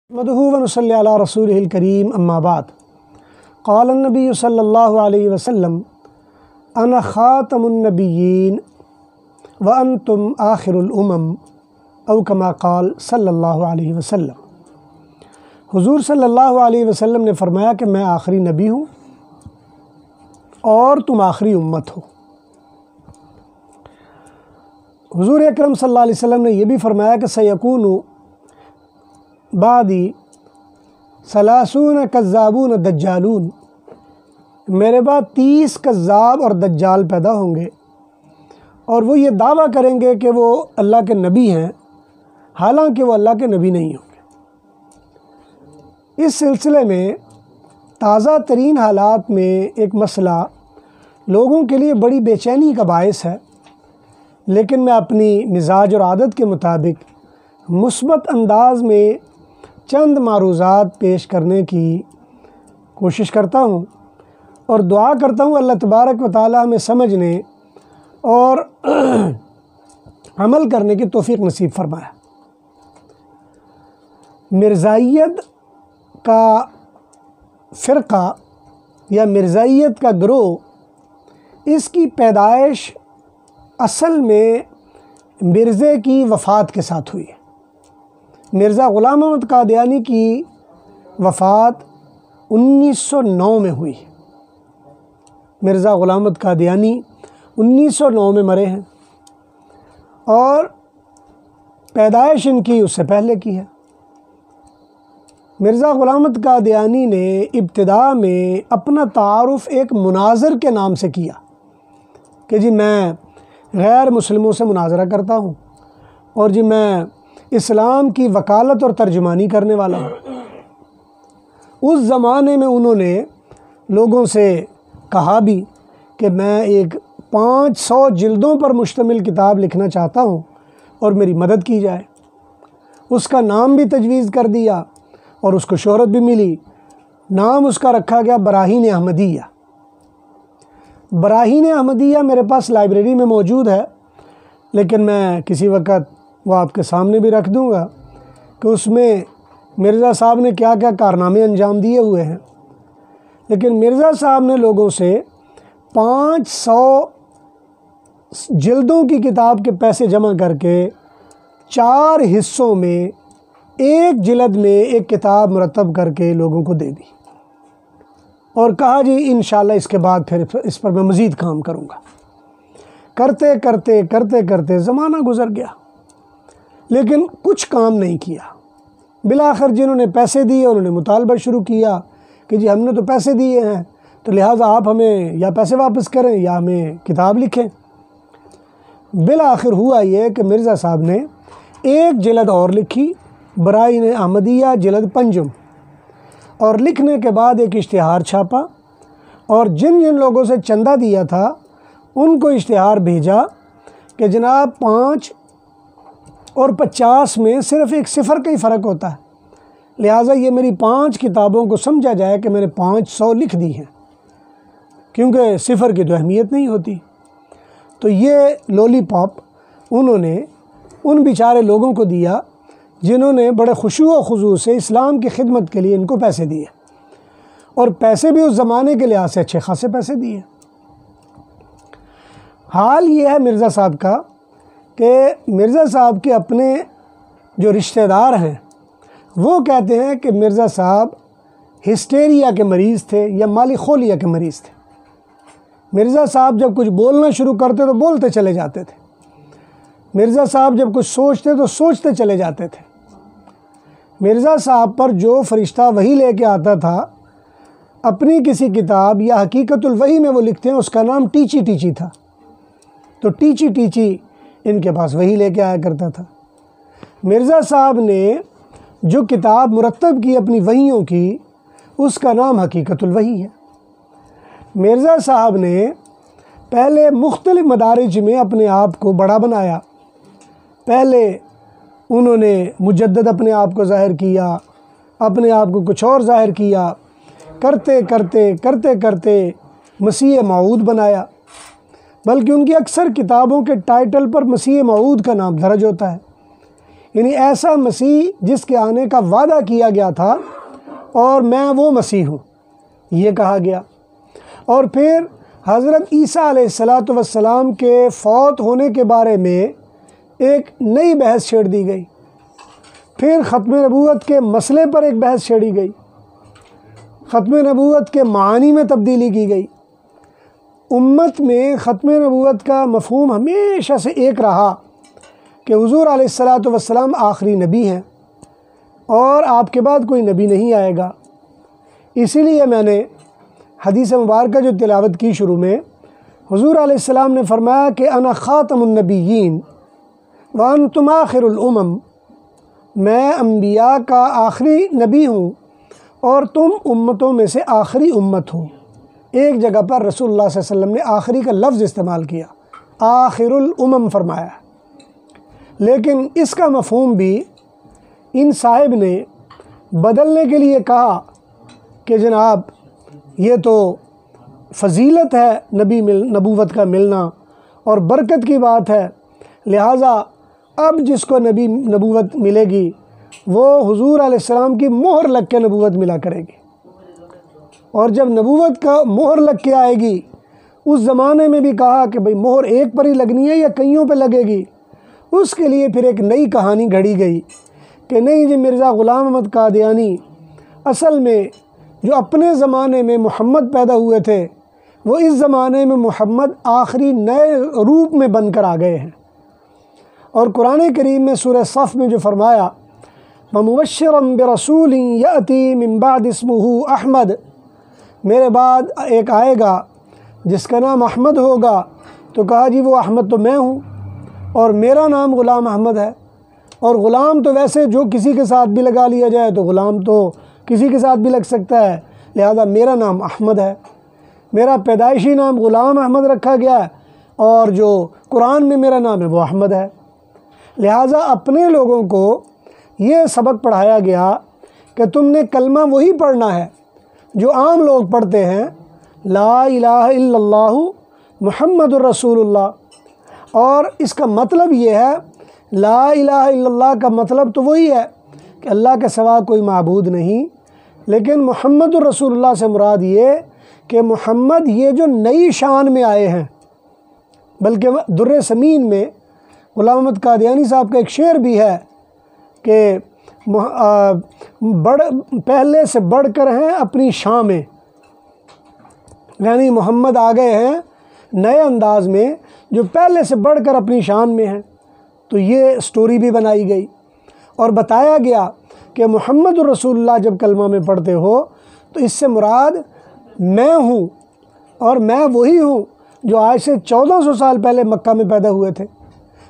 نحمدہ ونصلی علی رسولہ الکریم اما بعد قال النبی صلی اللہ علیہ وسلم انا خاتم النبیین وانتم آخر الامم او کما قال صلی اللہ علیہ وسلم۔ حضور صلی اللہ علیہ وسلم نے فرمایا کہ میں آخری نبی ہوں اور تم آخری امت ہو۔ حضور اکرم صلی اللہ علیہ وسلم نے یہ بھی فرمایا کہ سیکون بعدی ثلاثون کذابون دجالون، میرے بعد 30 کذاب اور دجال پیدا ہوں گے، اور وہ یہ دعویٰ کریں گے کہ وہ اللہ کے نبی ہیں حالانکہ وہ اللہ کے نبی نہیں ہوں گے۔ اس سلسلے میں تازہ ترین حالات میں ایک مسئلہ لوگوں کے لیے بڑی بے چینی کا باعث ہے، لیکن میں اپنی مزاج اور عادت کے مطابق مثبت انداز میں چند معروضات پیش کرنے کی کوشش کرتا ہوں اور دعا کرتا ہوں اللہ تبارک و تعالی ہمیں سمجھنے اور عمل کرنے کی توفیق نصیب فرمائے۔ مرزائیت کا فرقہ یا مرزائیت کا گروہ، اس کی پیدائش اصل میں مرزے کی وفات کے ساتھ ہوئی ہے۔ مرزا غلام احمد قادیانی کی وفات 1909 میں ہوئی۔ مرزا غلام احمد قادیانی 1909 میں مرے ہیں اور پیدائش ان کی اس سے پہلے کی ہے۔ مرزا غلام احمد قادیانی نے ابتدا میں اپنا تعارف ایک مناظر کے نام سے کیا کہ جی میں غیر مسلموں سے مناظرہ کرتا ہوں اور جی میں اسلام کی وکالت اور ترجمانی کرنے والا ہوں۔ اس زمانے میں انہوں نے لوگوں سے کہا بھی کہ میں ایک 500 جلدوں پر مشتمل کتاب لکھنا چاہتا ہوں اور میری مدد کی جائے۔ اس کا نام بھی تجویز کر دیا اور اس کو شہرت بھی ملی۔ نام اس کا رکھا گیا براہین احمدیہ۔ براہین احمدیہ میرے پاس لائبریری میں موجود ہے، لیکن میں کسی وقت وہ آپ کے سامنے بھی رکھ دوں گا کہ اس میں مرزا صاحب نے کیا کیا کارنامے انجام دیے ہوئے ہیں۔ لیکن مرزا صاحب نے لوگوں سے 500 جلدوں کی کتاب کے پیسے جمع کر کے 4 حصوں میں ایک جلد میں ایک کتاب مرتب کر کے لوگوں کو دے دی اور کہا جی انشاءاللہ اس کے بعد پھر اس پر میں مزید کام کروں گا۔ کرتے کرتے کرتے کرتے زمانہ گزر گیا، لیکن کچھ کام نہیں کیا۔ بالآخر جنہوں نے پیسے دیے انہوں نے مطالبہ شروع کیا کہ جی ہم نے تو پیسے دیے ہیں تو لہٰذا آپ ہمیں یا پیسے واپس کریں یا ہمیں کتاب لکھیں۔ بالآخر ہوا یہ کہ مرزا صاحب نے ایک جلد اور لکھی، براہین احمدیہ جلد 5، اور لکھنے کے بعد ایک اشتہار چھاپا اور جن جن لوگوں سے چندہ دیا تھا ان کو اشتہار بھیجا کہ جناب 5 اور 50 میں صرف ایک صفر کا ہی فرق ہوتا ہے، لہٰذا یہ میری 5 کتابوں کو سمجھا جائے کہ میں نے 500 لکھ دی ہیں، کیونکہ صفر کی تو اہمیت نہیں ہوتی۔ تو یہ لولی پاپ انہوں نے ان بیچارے لوگوں کو دیا جنہوں نے بڑے خشوع و خضوع سے اسلام کی خدمت کے لیے ان کو پیسے دیے، اور پیسے بھی اس زمانے کے لحاظ سے اچھے خاصے پیسے دیے۔ حال یہ ہے مرزا صاحب کا کہ مرزا صاحب کے اپنے جو رشتہ دار ہیں وہ کہتے ہیں کہ مرزا صاحب ہسٹیریا کے مریض تھے یا مالی خولیا کے مریض تھے۔ مرزا صاحب جب کچھ بولنا شروع کرتے تو بولتے چلے جاتے تھے، مرزا صاحب جب کچھ سوچتے تو سوچتے چلے جاتے تھے۔ مرزا صاحب پر جو فرشتہ وحی لے کے آتا تھا، اپنی کسی کتاب یا حقیقت الوحی میں وہ لکھتے ہیں اس کا نام ٹیچی ٹیچی تھا، تو ٹیچی ٹیچی ان کے پاس وحی لے کے آیا کرتا تھا۔ مرزا صاحب نے جو کتاب مرتب کی اپنی وحیوں کی اس کا نام حقیقت الوحی ہے۔ مرزا صاحب نے پہلے مختلف مدارج میں اپنے آپ کو بڑا بنایا۔ پہلے انہوں نے مجدد اپنے آپ کو ظاہر کیا، اپنے آپ کو کچھ اور ظاہر کیا، کرتے کرتے کرتے کرتے مسیح موعود بنایا، بلکہ ان کی اکثر کتابوں کے ٹائٹل پر مسیح موعود کا نام درج ہوتا ہے۔ یعنی ایسا مسیح جس کے آنے کا وعدہ کیا گیا تھا، اور میں وہ مسیح ہوں، یہ کہا گیا۔ اور پھر حضرت عیسیٰ علیہ السلام کے فوت ہونے کے بارے میں ایک نئی بحث چھیڑ دی گئی۔ پھر ختم نبوت کے مسئلے پر ایک بحث چھیڑی گئی، ختم نبوت کے معانی میں تبدیلی کی گئی۔ امت میں ختم نبوت کا مفہوم ہمیشہ سے ایک رہا کہ حضور علیہ السلام آخری نبی ہیں اور آپ کے بعد کوئی نبی نہیں آئے گا۔ اسی لیے میں نے حدیث مبارکہ جو تلاوت کی شروع میں، حضور علیہ السلام نے فرمایا کہ انا خاتم النبیین وانتم آخر الامم، میں انبیاء کا آخری نبی ہوں اور تم امتوں میں سے آخری امت ہو۔ ایک جگہ پر رسول اللہ صلی اللہ علیہ وسلم نے آخری کا لفظ استعمال کیا، آخر الامم فرمایا، لیکن اس کا مفہوم بھی ان صاحب نے بدلنے کے لیے کہا کہ جناب یہ تو فضیلت ہے نبوت کا ملنا اور برکت کی بات ہے، لہٰذا اب جس کو نبوت ملے گی وہ حضور علیہ السلام کی مہر لگ کے نبوت ملا کرے گی، اور جب نبوت کا مہر لگ کے آئے گی، اس زمانے میں بھی کہا کہ بھئی مہر ایک پر ہی لگنی ہے یا کئیوں پہ لگے گی، اس کے لیے پھر ایک نئی کہانی گھڑی گئی کہ نہیں جی مرزا غلام احمد قادیانی اصل میں جو اپنے زمانے میں محمد پیدا ہوئے تھے، وہ اس زمانے میں محمد آخری نئے روپ میں بن کر آ گئے ہیں۔ اور قرآن کریم میں سورہ صف میں جو فرمایا وَمُبَشِّرًا بِرَسُولٍ يَأْتِي مِن بَعْدِ اسْمُهُ احمد، میرے بعد ایک آئے گا جس کا نام احمد ہوگا، تو کہا جی وہ احمد تو میں ہوں اور میرا نام غلام احمد ہے، اور غلام تو ویسے جو کسی کے ساتھ بھی لگا لیا جائے تو غلام تو کسی کے ساتھ بھی لگ سکتا ہے، لہذا میرا نام احمد ہے، میرا پیدائشی نام غلام احمد رکھا گیا ہے، اور جو قرآن میں میرا نام ہے وہ احمد ہے۔ لہٰذا اپنے لوگوں کو یہ سبق پڑھایا گیا کہ تم نے کلمہ وہی پڑھنا ہے جو عام لوگ پڑھتے ہیں، لا الہ الا اللہ محمد الرسول اللہ، اور اس کا مطلب یہ ہے لا الہ الا اللہ کا مطلب تو وہی ہے کہ اللہ کے سوا کوئی معبود نہیں، لیکن محمد الرسول اللہ سے مراد یہ کہ محمد یہ جو نئی شان میں آئے ہیں، بلکہ در سمین میں غلام احمد قادیانی صاحب کا ایک شعر بھی ہے کہ پہلے سے بڑھ کر ہیں اپنی شان میں، یعنی محمد آ گئے ہیں نئے انداز میں جو پہلے سے بڑھ کر اپنی شان میں ہیں۔ تو یہ سٹوری بھی بنائی گئی اور بتایا گیا کہ محمد الرسول اللہ جب کلمہ میں پڑھتے ہو تو اس سے مراد میں ہوں، اور میں وہی ہوں جو آج سے 1400 سال پہلے مکہ میں پیدا ہوئے تھے،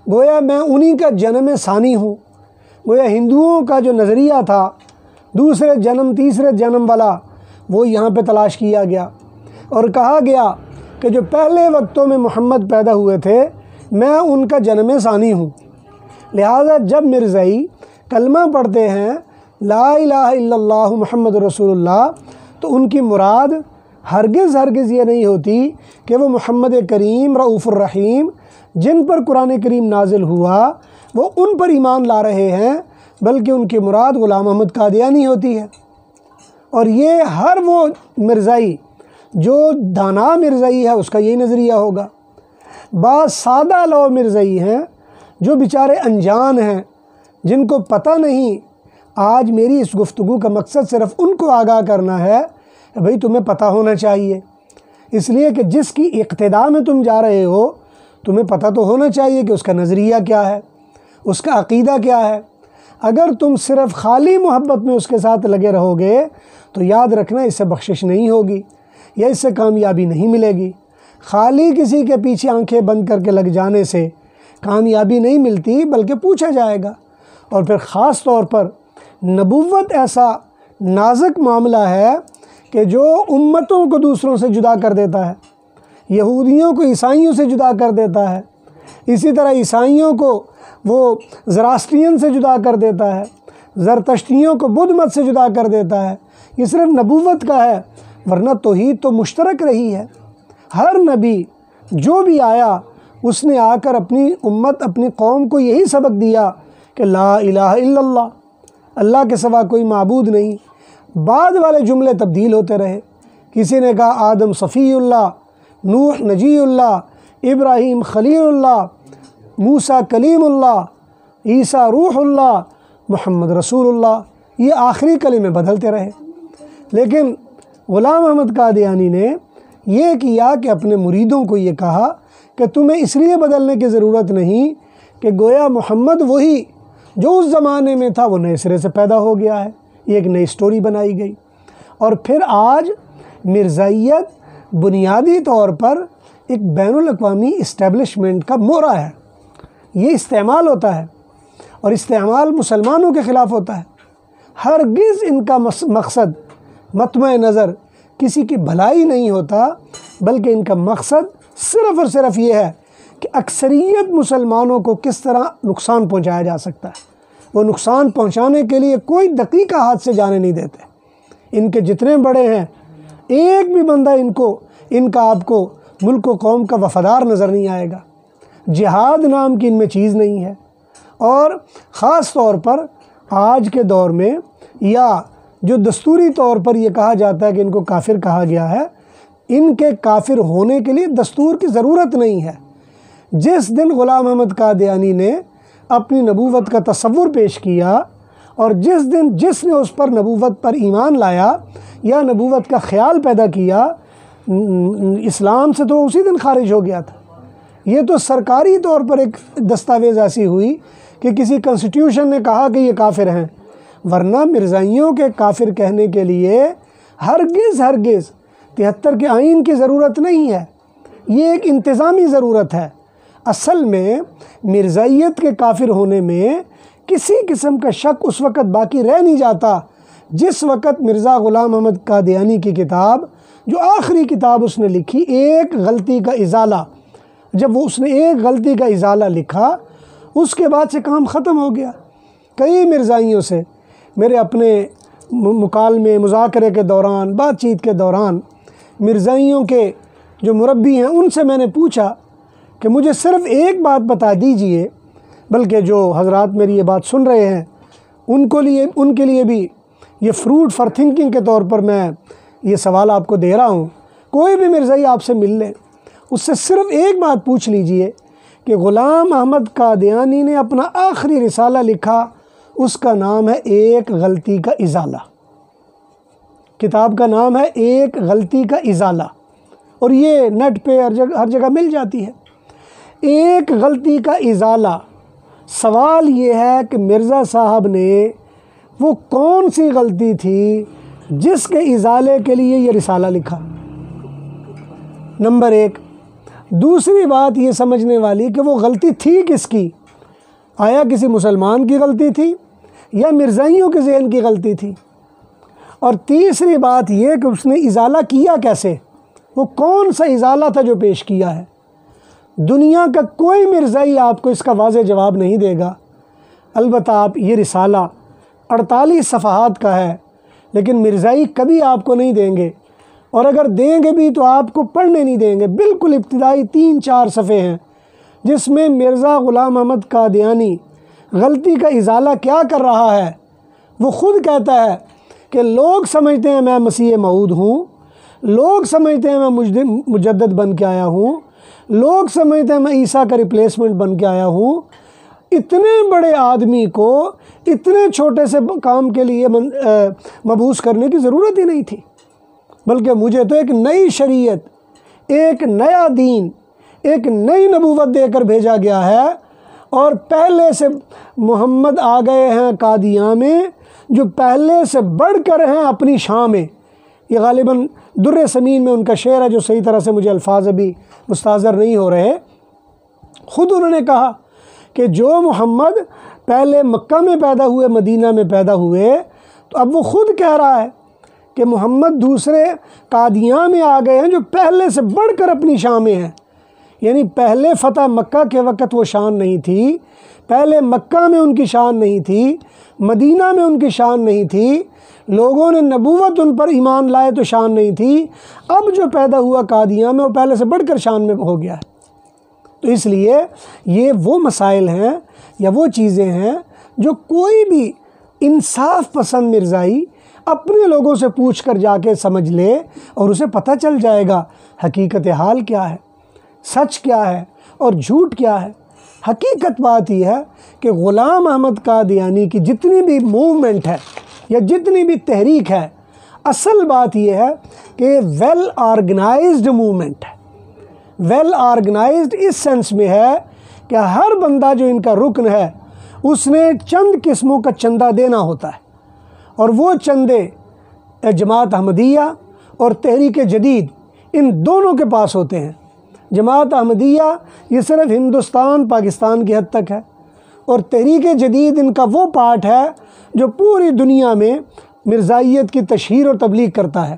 گویا میں انہی کا جنم ثانی ہوں۔ گویا ہندوؤں کا جو نظریہ تھا دوسرے جنم تیسرے جنم والا، وہ یہاں پہ تلاش کیا گیا اور کہا گیا کہ جو پہلے وقتوں میں محمد پیدا ہوئے تھے میں ان کا جنم ثانی ہوں۔ لہٰذا جب مرزائی کلمہ پڑھتے ہیں لا الہ الا اللہ محمد رسول اللہ، تو ان کی مراد ہرگز یہ نہیں ہوتی کہ وہ محمد کریم رؤوف الرحیم جن پر قرآن کریم نازل ہوا وہ ان پر ایمان لا رہے ہیں، بلکہ ان کی مراد غلام احمد قادیانی ہوتی ہے۔ اور یہ ہر وہ مرزائی جو دانا مرزائی ہے اس کا یہی نظریہ ہوگا۔ بعض سادہ لو مرزائی ہیں جو بیچارے انجان ہیں، جن کو پتہ نہیں۔ آج میری اس گفتگو کا مقصد صرف ان کو آگاہ کرنا ہے کہ بھئی تمہیں پتہ ہونا چاہیے، اس لیے کہ جس کی اقتداء میں تم جا رہے ہو تمہیں پتہ تو ہونا چاہیے کہ اس کا نظریہ کیا ہے، اس کا عقیدہ کیا ہے۔ اگر تم صرف خالی محبت میں اس کے ساتھ لگے رہو گے تو یاد رکھنا اس سے بخشش نہیں ہوگی یا اس سے کامیابی نہیں ملے گی۔ خالی کسی کے پیچھے آنکھیں بند کر کے لگ جانے سے کامیابی نہیں ملتی، بلکہ پوچھا جائے گا۔ اور پھر خاص طور پر نبوت ایسا نازک معاملہ ہے کہ جو امتوں کو دوسروں سے جدا کر دیتا ہے، یہودیوں کو عیسائیوں سے جدا کر دیتا ہے، اسی طرح عیسائیوں کو وہ زراثٹرین سے جدا کر دیتا ہے، زرتشتیوں کو بدھ مت سے جدا کر دیتا ہے۔ یہ صرف نبوت کا ہے، ورنہ توحید تو مشترک رہی ہے۔ ہر نبی جو بھی آیا اس نے آ کر اپنی امت اپنی قوم کو یہی سبق دیا کہ لا الہ الا اللہ، اللہ کے سوا کوئی معبود نہیں۔ بعد والے جملے تبدیل ہوتے رہے، کسی نے کہا آدم صفی اللہ، نوح نجی اللہ، ابراہیم خلیل اللہ، موسیٰ کلیم اللہ، عیسیٰ روح اللہ، محمد رسول اللہ، یہ آخری کلمے بدلتے رہے۔ لیکن غلام احمد قادیانی نے یہ کیا کہ اپنے مریدوں کو یہ کہا کہ تمہیں اس لیے بدلنے کی ضرورت نہیں کہ گویا محمد وہی جو اس زمانے میں تھا وہ نئے سرے سے پیدا ہو گیا ہے، یہ ایک نئی سٹوری بنائی گئی۔ اور پھر آج مرزائیت بنیادی طور پر ایک بین الاقوامی اسٹیبلشمنٹ کا مورا ہے، یہ استعمال ہوتا ہے، اور استعمال مسلمانوں کے خلاف ہوتا ہے۔ ہرگز ان کا مقصد مطمع نظر کسی کی بھلائی نہیں ہوتا، بلکہ ان کا مقصد صرف اور صرف یہ ہے کہ اکثریت مسلمانوں کو کس طرح نقصان پہنچایا جا سکتا ہے۔ وہ نقصان پہنچانے کے لیے کوئی دقیقہ ہاتھ سے جانے نہیں دیتے۔ ان کے جتنے بڑے ہیں، ایک بھی بندہ ان کا آپ کو ملک و قوم کا وفادار نظر نہیں آئے گا۔ جہاد نام کی ان میں چیز نہیں ہے۔ اور خاص طور پر آج کے دور میں، یا جو دستوری طور پر یہ کہا جاتا ہے کہ ان کو کافر کہا گیا ہے، ان کے کافر ہونے کے لیے دستور کی ضرورت نہیں ہے۔ جس دن غلام احمد قادیانی نے اپنی نبوت کا تصور پیش کیا، اور جس نے اس پر نبوت پر ایمان لایا یا نبوت کا خیال پیدا کیا، اسلام سے تو اسی دن خارج ہو گیا تھا۔ یہ تو سرکاری طور پر ایک دستاویز ایسی ہوئی کہ کسی کنسٹیٹیوشن نے کہا کہ یہ کافر ہیں، ورنہ مرزائیوں کے کافر کہنے کے لیے ہرگز 73 کے آئین کی ضرورت نہیں ہے، یہ ایک انتظامی ضرورت ہے۔ اصل میں مرزائیت کے کافر ہونے میں کسی قسم کا شک اس وقت باقی رہ نہیں جاتا جس وقت مرزا غلام احمد قادیانی کی کتاب، جو آخری کتاب اس نے لکھی، ایک غلطی کا ازالہ، جب اس نے ایک غلطی کا ازالہ لکھا، اس کے بعد سے کام ختم ہو گیا۔ کئی مرزائیوں سے میرے اپنے مکالمے مذاکرے کے دوران، بات چیت کے دوران، مرزائیوں کے جو مربی ہیں ان سے میں نے پوچھا کہ مجھے صرف ایک بات بتا دیجئے، بلکہ جو حضرات میری یہ بات سن رہے ہیں ان کے لیے بھی یہ فروٹ فار تھنکنگ کے طور پر میں یہ سوال آپ کو دے رہا ہوں۔ کوئی بھی مرزائی آپ سے مل لے، اس سے صرف ایک بات پوچھ لیجئے کہ غلام احمد قادیانی نے اپنا آخری رسالہ لکھا، اس کا نام ہے ایک غلطی کا ازالہ۔ کتاب کا نام ہے ایک غلطی کا ازالہ، اور یہ نیٹ پہ ہر جگہ مل جاتی ہے۔ ایک غلطی کا ازالہ۔ سوال یہ ہے کہ مرزا صاحب نے وہ کون سی غلطی تھی جس کے ازالے کے لیے یہ رسالہ لکھا؟ نمبر 1۔ دوسری بات یہ سمجھنے والی کہ وہ غلطی تھی کس کی؟ آیا کسی مسلمان کی غلطی تھی یا مرزائیوں کے ذہن کی غلطی تھی؟ اور تیسری بات یہ کہ اس نے ازالہ کیا کیسے؟ وہ کون سا ازالہ تھا جو پیش کیا ہے؟ دنیا کا کوئی مرزائی آپ کو اس کا واضح جواب نہیں دے گا۔ البتہ آپ یہ رسالہ 48 صفحات کا ہے، لیکن مرزائی کبھی آپ کو نہیں دیں گے، اور اگر دیں گے بھی تو آپ کو پڑھنے نہیں دیں گے۔ بالکل ابتدائی 3-4 صفحے ہیں جس میں مرزا غلام احمد قادیانی غلطی کا ازالہ کیا کر رہا ہے۔ وہ خود کہتا ہے کہ لوگ سمجھتے ہیں میں مسیح موعود ہوں، لوگ سمجھتے ہیں میں مجدد بن کے آیا ہوں، لوگ سمجھتے ہیں میں عیسیٰ کا ریپلیسمنٹ بن کے آیا ہوں۔ اتنے بڑے آدمی کو اتنے چھوٹے سے کام کے لیے مبعوث کرنے کی ضرورت ہی نہیں تھی، بلکہ مجھے تو ایک نئی شریعت، ایک نیا دین، ایک نئی نبوت دے کر بھیجا گیا ہے، اور پہلے سے محمد آ گئے ہیں قادیاں میں جو پہلے سے بڑھ کر ہیں اپنی شان میں۔ یہ غالباً در سمین میں ان کا شعر ہے جو صحیح طرح سے مجھے الفاظ ابھی مستحضر نہیں ہو رہے۔ خود انہوں نے کہا کہ جو محمد پہلے مکہ میں پیدا ہوئے، مدینہ میں پیدا ہوئے، تو اب وہ خود کہہ رہا ہے کہ محمد دوسرے قادیاں میں آ گئے ہیں جو پہلے سے بڑھ کر اپنی شان میں ہیں۔ یعنی پہلے فتح مکہ کے وقت وہ شان نہیں تھی، پہلے مکہ میں ان کی شان نہیں تھی، مدینہ میں ان کی شان نہیں تھی، لوگوں نے نبوت ان پر ایمان لائے تو شان نہیں تھی۔ اب جو پیدا ہوا قادیاں میں وہ پہلے سے بڑھ کر شان میں ہو گیا ہے۔ تو اس لیے یہ وہ مسائل ہیں یا وہ چیزیں ہیں جو کوئی بھی انصاف پسند مرزائی اپنے لوگوں سے پوچھ کر جا کے سمجھ لے اور اسے پتہ چل جائے گا حقیقت حال کیا ہے، سچ کیا ہے اور جھوٹ کیا ہے۔ حقیقت بات یہ ہے کہ غلام احمد قادیانی کی جتنی بھی موومنٹ ہے یا جتنی بھی تحریک ہے، اصل بات یہ ہے کہ ویل آرگنائزڈ موومنٹ ہے۔ ویل آرگنائزڈ اس سینس میں ہے کہ ہر بندہ جو ان کا رکن ہے اس نے چند قسموں کا چندہ دینا ہوتا ہے، اور وہ چندے جماعت احمدیہ اور تحریک جدید ان دونوں کے پاس ہوتے ہیں۔ جماعت احمدیہ یہ صرف ہندوستان پاکستان کی حد تک ہے، اور تحریک جدید ان کا وہ پارٹ ہے جو پوری دنیا میں مرزائیت کی تشہیر اور تبلیغ کرتا ہے۔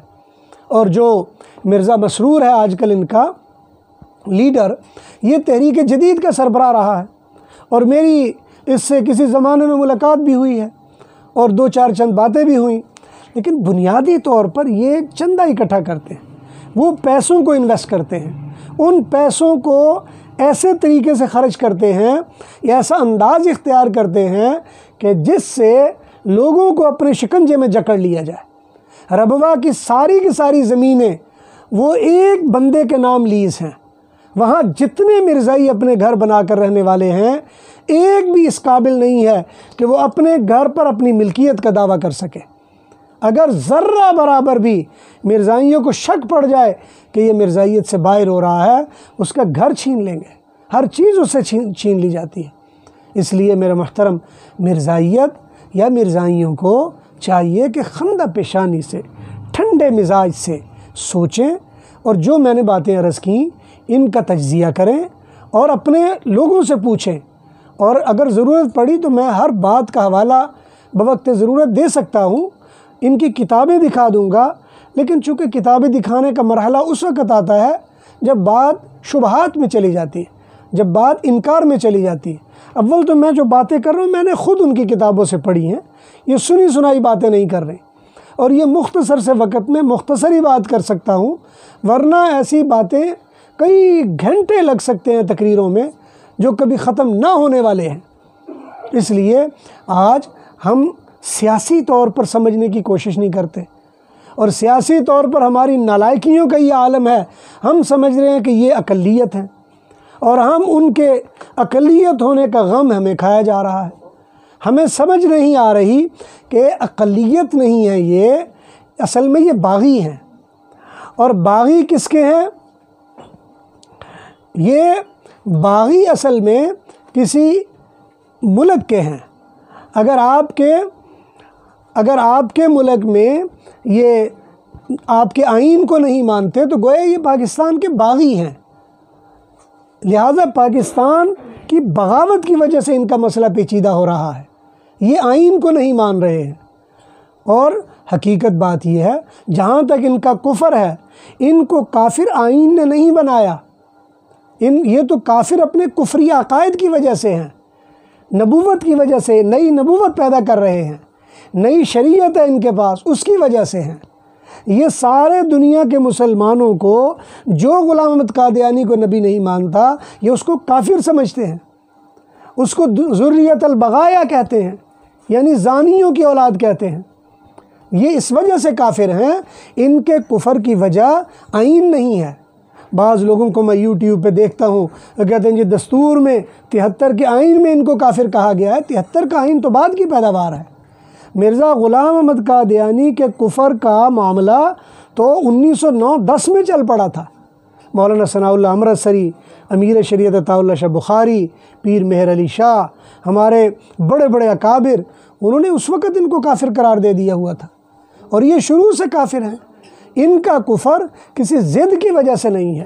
اور جو مرزا مسرور ہے آج کل ان کا لیڈر، یہ تحریک جدید کا سربراہ رہا ہے، اور میری اس سے کسی زمانے میں ملاقات بھی ہوئی ہے اور دو چار چند باتیں بھی ہوئیں، لیکن بنیادی طور پر یہ چندہ اکٹھا کرتے ہیں، وہ پیسوں کو انویسٹ کرتے ہیں، ان پیسوں کو ایسے طریقے سے خرچ کرتے ہیں، ایسا انداز اختیار کرتے ہیں کہ جس سے لوگوں کو اپنے شکنجے میں جکڑ لیا جائے۔ ربوہ کی ساری زمینیں وہ ایک بندے کے نام لیز ہیں، وہاں جتنے مرزائی اپنے گھر بنا کر رہنے والے ہیں ایک بھی اس قابل نہیں ہے کہ وہ اپنے گھر پر اپنی ملکیت کا دعویٰ کر سکے۔ اگر ذرہ برابر بھی مرزائیوں کو شک پڑ جائے کہ یہ مرزائیت سے باہر ہو رہا ہے، اس کا گھر چھین لیں گے، ہر چیز اس سے چھین لی جاتی ہے۔ اس لیے میرے محترم، مرزائیت یا مرزائیوں کو چاہیے کہ خندہ پیشانی سے، ٹھنڈے مزاج سے سوچیں، اور جو میں نے باتیں عرض کیں ان کا تجزیہ کریں اور اپنے لوگوں سے پوچھیں، اور اگر ضرورت پڑی تو میں ہر بات کا حوالہ بوقت ضرورت دے سکتا ہوں، ان کی کتابیں دکھا دوں گا، لیکن چونکہ کتابیں دکھانے کا مرحلہ اس وقت آتا ہے جب بات شبہات میں چلی جاتی ہے، جب بات انکار میں چلی جاتی ہے۔ اول تو میں جو باتیں کر رہا ہوں میں نے خود ان کی کتابوں سے پڑھی ہیں، یہ سنی سنائی باتیں نہیں کر رہے، اور یہ مختصر سے وقت میں مختصر ہی بات کر سکتا ہوں، ورنہ ایسی باتیں کئی گھنٹے لگ سکتے ہیں تقریروں میں جو کبھی ختم نہ ہونے والے ہیں۔ اس لیے آج ہم سیاسی طور پر سمجھنے کی کوشش نہیں کرتے، اور سیاسی طور پر ہماری نالائکیوں کا یہ عالم ہے، ہم سمجھ رہے ہیں کہ یہ اقلیت ہیں، اور ہم ان کے اقلیت ہونے کا غم ہمیں کھایا جا رہا ہے۔ ہمیں سمجھ نہیں آ رہی کہ اقلیت نہیں ہے یہ، اصل میں یہ باغی ہیں، اور باغی کس کے ہیں؟ یہ باغی اصل میں کسی ملک کے ہیں۔ اگر آپ کے ملک میں یہ آپ کے آئین کو نہیں مانتے تو گویا یہ پاکستان کے باغی ہیں، لہذا پاکستان کی بغاوت کی وجہ سے ان کا مسئلہ پیچیدہ ہو رہا ہے، یہ آئین کو نہیں مان رہے ہیں۔ اور حقیقت بات یہ ہے جہاں تک ان کا کفر ہے، ان کو کافر آئین نے نہیں بنایا، یہ تو کافر اپنے کفری عقائد کی وجہ سے ہیں، نبوت کی وجہ سے نئی نبوت پیدا کر رہے ہیں، نئی شریعت ہے ان کے پاس، اس کی وجہ سے ہیں۔ یہ سارے دنیا کے مسلمانوں کو جو غلام احمد قادیانی کو نبی نہیں مانتا یہ اس کو کافر سمجھتے ہیں، اس کو ذریت البغایا کہتے ہیں، یعنی زانیوں کی اولاد کہتے ہیں۔ یہ اس وجہ سے کافر ہیں، ان کے کفر کی وجہ آئین نہیں ہے۔ بعض لوگوں کو میں یوٹیوب پہ دیکھتا ہوں وہ کہتے ہیں جی دستور میں 73 کے آئین میں ان کو کافر کہا گیا ہے۔ 73 کا آئین تو بعد کی پیداوار ہے۔ مرزا غلام احمد قادیانی کے کفر کا معاملہ تو 1909-10 میں چل پڑا تھا۔ مولانا ثناء اللہ امرتسری، امیر شریعت عطا اللہ شاہ بخاری، پیر مہر علی شاہ، ہمارے بڑے بڑے اکابر، انہوں نے اس وقت ان کو کافر قرار دے دیا ہوا تھا، اور یہ شروع سے کافر ہیں۔ ان کا کفر کسی ضد کی وجہ سے نہیں ہے،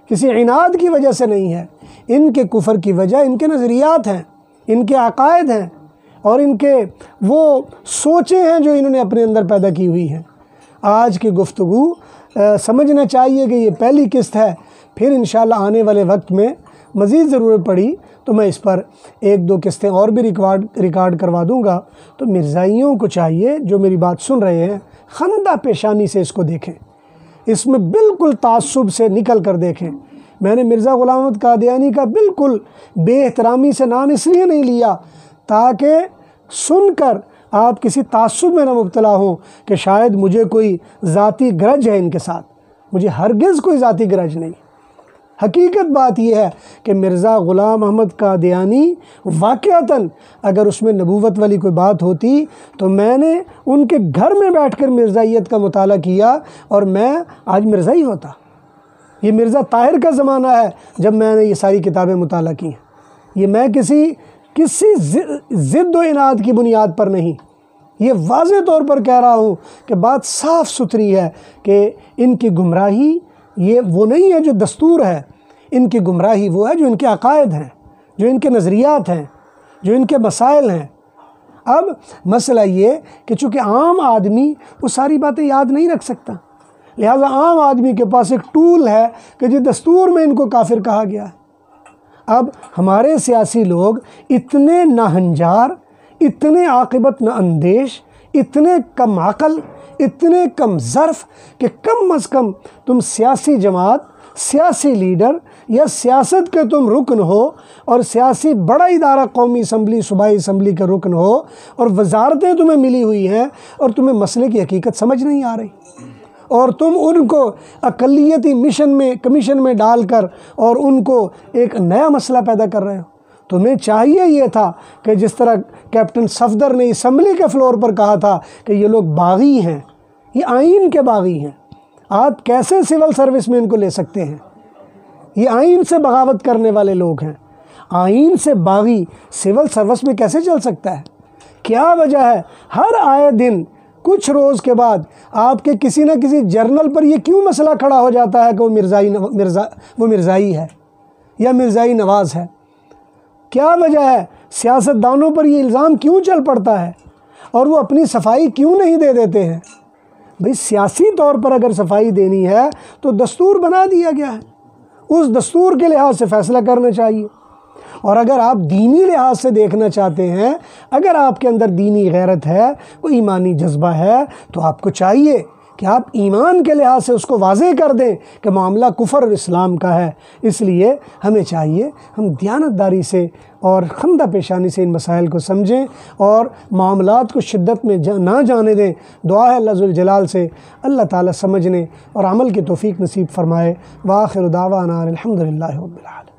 کسی عناد کی وجہ سے نہیں ہے، ان کے کفر کی وجہ ان کے نظریات ہیں، ان کے عقائد ہیں، اور ان کے وہ سوچیں ہیں جو انہوں نے اپنے اندر پیدا کی ہوئی ہیں۔ آج کی گفتگو سمجھنا چاہیے کہ یہ پہلی قسط ہے، پھر انشاءاللہ آنے والے وقت میں مزید ضرورت پڑی تو میں اس پر ایک دو قسطیں اور بھی ریکارڈ کروا دوں گا۔ تو مرزائیوں کو چاہیے جو میری بات سن رہے ہیں خندہ پیشانی سے اس کو دیکھیں، اس میں بالکل تعصب سے نکل کر دیکھیں۔ میں نے مرزا غلام احمد قادیانی کا بالکل بے احترامی سے نام اس لیے نہیں لیا تاکہ سن کر آپ کسی تعصب میں نہ مبتلا ہوں کہ شاید مجھے کوئی ذاتی گرج ہے ان کے ساتھ. مجھے ہرگز کوئی ذاتی گرج نہیں. حقیقت بات یہ ہے کہ مرزا غلام احمد قادیانی واقعتاً اگر اس میں نبوت والی کوئی بات ہوتی تو میں نے ان کے گھر میں بیٹھ کر مرزائیت کا مطالعہ کیا اور میں آج مرزائی ہوتا. یہ مرزا طاہر کا زمانہ ہے جب میں نے یہ ساری کتابیں مطالعہ کی ہیں. یہ میں کسی ضد و اناد کی بنیاد پر نہیں، یہ واضح طور پر کہہ رہا ہوں کہ بات صاف ستھری ہے کہ ان کی گمراہی یہ وہ نہیں ہے جو دستور ہے. ان کی گمراہی وہ ہے جو ان کے عقائد ہیں، جو ان کے نظریات ہیں، جو ان کے مسائل ہیں. اب مسئلہ یہ کہ چونکہ عام آدمی وہ ساری باتیں یاد نہیں رکھ سکتا، لہٰذا عام آدمی کے پاس ایک ٹول ہے کہ جو دستور میں ان کو کافر کہا گیا ہے. اب ہمارے سیاسی لوگ اتنے ناہنجار، اتنے عاقبت نہ اندیش، اتنے کم عقل، اتنے کم ظرف کہ کم از کم تم سیاسی جماعت، سیاسی لیڈر یا سیاست کے تم رکن ہو اور سیاسی بڑا ادارہ قومی اسمبلی، صوبائی اسمبلی کے رکن ہو اور وزارتیں تمہیں ملی ہوئی ہیں اور تمہیں مسئلے کی حقیقت سمجھ نہیں آ رہی اور تم ان کو اقلیتی کمیشن میں ڈال کر اور ان کو ایک نیا مسئلہ پیدا کر رہے ہو. تمہیں چاہیے یہ تھا کہ جس طرح کیپٹن صفدر نے اسمبلی کے فلور پر کہا تھا کہ یہ لوگ باغی ہیں، یہ آئین کے باغی ہیں، آپ کیسے سول سروس میں ان کو لے سکتے ہیں؟ یہ آئین سے بغاوت کرنے والے لوگ ہیں. آئین سے باغی سول سروس میں کیسے چل سکتا ہے؟ کیا وجہ ہے ہر آئے دن کچھ روز کے بعد آپ کے کسی نہ کسی جرنل پر یہ کیوں مسئلہ کھڑا ہو جاتا ہے کہ وہ مرزائی ہے یا مرزائی نواز ہے؟ کیا وجہ ہے سیاست دانوں پر یہ الزام کیوں چل پڑتا ہے اور وہ اپنی صفائی کیوں نہیں دے دیتے ہیں؟ بھئی سیاسی طور پر اگر صفائی دینی ہے تو دستور بنا دیا گیا ہے، اس دستور کے لحاظ سے فیصلہ کرنا چاہیے. اور اگر آپ دینی لحاظ سے دیکھنا چاہتے ہیں، اگر آپ کے اندر دینی غیرت ہے، کوئی ایمانی جذبہ ہے، تو آپ کو چاہیے کہ آپ ایمان کے لحاظ سے اس کو واضح کر دیں کہ معاملہ کفر اور اسلام کا ہے. اس لیے ہمیں چاہیے ہم دیانتداری سے اور خندہ پیشانی سے ان مسائل کو سمجھیں اور معاملات کو شدت میں نہ جانے دیں. دعا ہے اللہ ذوالجلال سے اللہ تعالیٰ سمجھنے اور عمل کی توفیق نصیب فرمائے. وآخر دعوانا الحمدللہ رب العالمین.